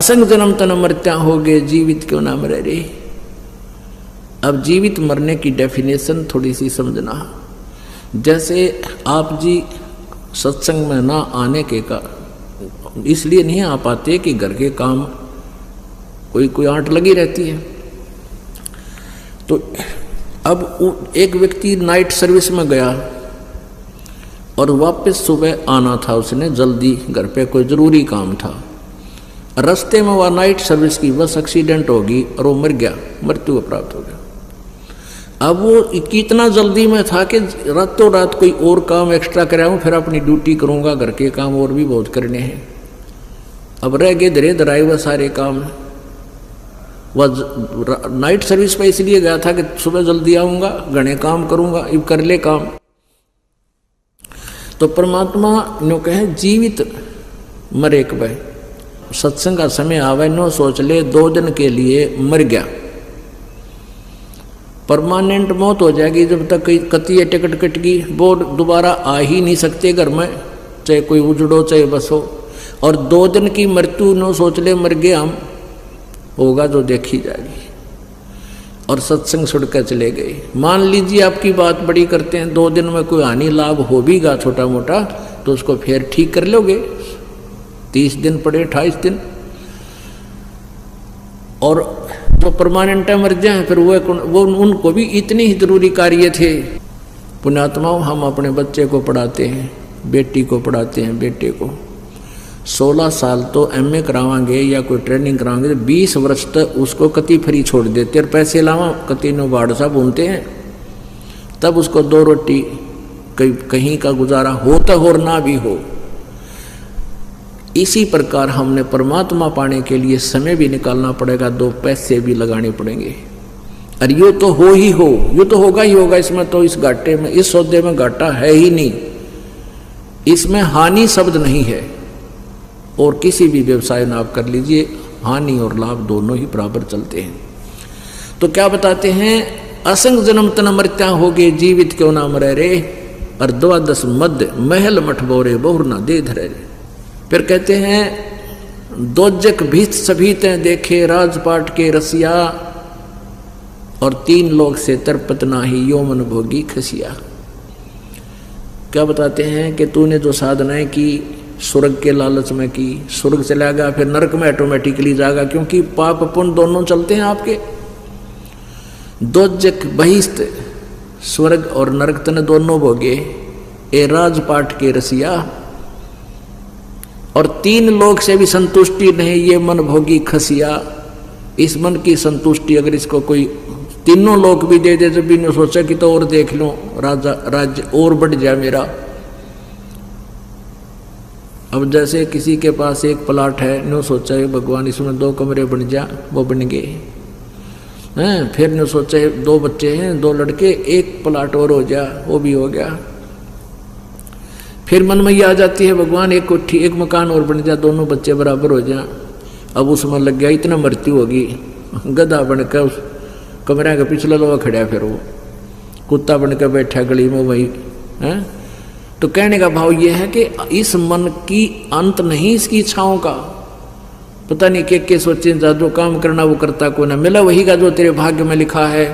असंग जन्म तन मरत्या हो गए, जीवित क्यों ना मरे रे। अब जीवित मरने की डेफिनेशन थोड़ी सी समझना। जैसे आप जी सत्संग में ना आने के का इसलिए नहीं आ पाते कि घर के काम कोई आंट लगी रहती है। तो अब एक व्यक्ति नाइट सर्विस में गया और वापस सुबह आना था, उसने जल्दी, घर पे कोई ज़रूरी काम था। रास्ते में वह नाइट सर्विस की बस एक्सीडेंट होगी और वो मर गया, मृत्यु को प्राप्त हो गया। अब वो कितना जल्दी में था कि रातों रात कोई और काम एक्स्ट्रा कराऊँ, फिर अपनी ड्यूटी करूँगा, घर के काम और भी बहुत करने हैं। अब रह गए धीरे धराए वह सारे काम। वह नाइट सर्विस पे इसलिए गया था कि सुबह जल्दी आऊँगा, घने काम करूँगा, अब कर ले काम। तो परमात्मा नो कहे जीवित मरे कब, सत्संग का समय आवे नो सोच ले 2 दिन के लिए मर गया, परमानेंट मौत हो जाएगी। जब तक कती टिकट कट गई वो दोबारा आ ही नहीं सकते घर में, चाहे कोई उजड़ो चाहे बसो। और 2 दिन की मृत्यु नो सोच ले मर गए हम, होगा जो देखी जाएगी। और सत्संग छुड़कर चले गए। मान लीजिए आपकी बात बड़ी करते हैं, 2 दिन में कोई हानि लाभ हो भी गा छोटा मोटा, तो उसको फिर ठीक कर लोगे। 30 दिन पड़े, 28 दिन। और जो परमानेंट मर जाए फिर वो उनको भी इतने ही जरूरी कार्य थे। पुण्यात्माओं, हम अपने बच्चे को पढ़ाते हैं, बेटी को पढ़ाते हैं, बेटे को 16 साल तो MA करावांगे या कोई ट्रेनिंग करावांगे, 20 वर्ष तक उसको कति फ्री छोड़ देते और पैसे लावा कति नो बाढ़ सा घूमते हैं। तब उसको 2 रोटी कहीं का गुजारा हो तो और ना भी हो। इसी प्रकार हमने परमात्मा पाने के लिए समय भी निकालना पड़ेगा, 2 पैसे भी लगाने पड़ेंगे। और यो तो हो ही हो, यो तो होगा ही होगा। इसमें तो इस घाटे में, इस सौदे में घाटा है ही नहीं, इसमें हानि शब्द नहीं है। और किसी भी व्यवसाय में आप कर लीजिए, हानि और लाभ दोनों ही बराबर चलते हैं। तो क्या बताते हैं, असंग जन्म तन मरत्या हो गए, जीवित क्यों ना मरे रे। और 12 मध्य महल मठ बोरे बहुर ना दे धरे रे। फिर कहते हैं, दोजक भीत सभी ते देखे राजपाट के रसिया, और 3 लोग से तरपत नाही यो मन भोगी खसिया। क्या बताते हैं कि तूने जो साधनाएं की स्वर्ग के लालच में की, स्वर्ग चला गया, फिर नरक में ऑटोमेटिकली जाएगा, क्योंकि पाप पुण्य दोनों चलते हैं आपके। दोजक बहिस्त, स्वर्ग और नरक तने दोनों भोगे, ए राजपाट के रसिया। और 3 लोग से भी संतुष्टि नहीं, ये मन भोगी खसिया। इस मन की संतुष्टि अगर इसको कोई 3 लोग भी दे दे, जब भी सोचा कि तो और देख लो, राज्य और बढ़ जाए मेरा। अब जैसे किसी के पास एक प्लाट है, नो सोचा है भगवान इसमें 2 कमरे बन जा, वो बन गए हैं। फिर नो सोचा है 2 बच्चे हैं, 2 लड़के, 1 प्लाट और हो जा, वो भी हो गया। फिर मन में ये आ जाती है भगवान एक कोठी, 1 मकान और बन जा, दोनों बच्चे बराबर हो जा। अब उसमें लग गया, इतना मृत्यु होगी, गधा बनकर उस कमरे का पिछला लोहा खड़ा, फिर वो कुत्ता बनकर बैठा गली में वही है। तो कहने का भाव ये है कि इस मन की अंत नहीं इसकी इच्छाओं का। पता नहीं के सोचे, जो काम करना वो करता कोई ना, मिला वही का जो तेरे भाग्य में लिखा है।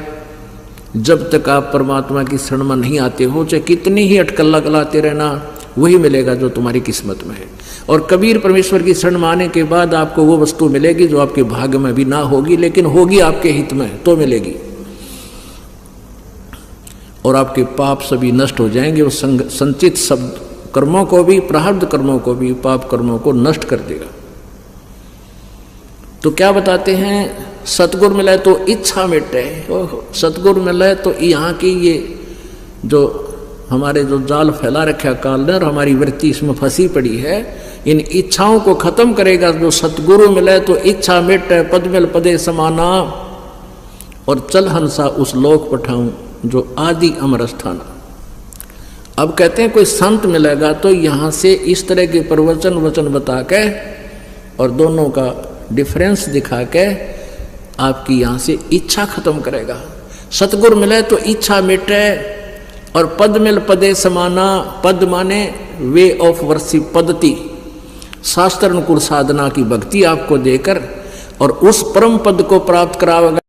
जब तक आप परमात्मा की शरण में नहीं आते हो, चाहे कितनी ही अटकल लगाते रहना, वही मिलेगा जो तुम्हारी किस्मत में है। और कबीर परमेश्वर की शरण में आने के बाद आपको वो वस्तु मिलेगी जो आपके भाग्य में भी ना होगी, लेकिन होगी आपके हित में तो मिलेगी। और आपके पाप सभी नष्ट हो जाएंगे। वो संचित शब्द कर्मों को भी, प्रारब्ध कर्मों को भी, पाप कर्मों को नष्ट कर देगा। तो क्या बताते हैं, सतगुरु मिले तो इच्छा मिटे। सतगुरु मिले तो यहाँ की ये जो हमारे जो जाल फैला रखा काल ने, और हमारी वृत्ति इसमें फंसी पड़ी है, इन इच्छाओं को खत्म करेगा। जो सतगुरु मिले तो इच्छा मिटे, पद मिल पदे समाना, और चल हंसा उस लोक पठाऊं जो आदि अमर स्थाना। अब कहते हैं कोई संत मिलेगा तो यहाँ से इस तरह के प्रवचन वचन बता के और दोनों का डिफरेंस दिखा के आपकी यहाँ से इच्छा खत्म करेगा। सतगुरु मिले तो इच्छा मिटे, और पद मिल पदे समाना। पद माने वे ऑफ वर्शिप, पद्धति। शास्त्र अनुकूल साधना की भक्ति आपको देकर और उस परम पद को प्राप्त करावेगा।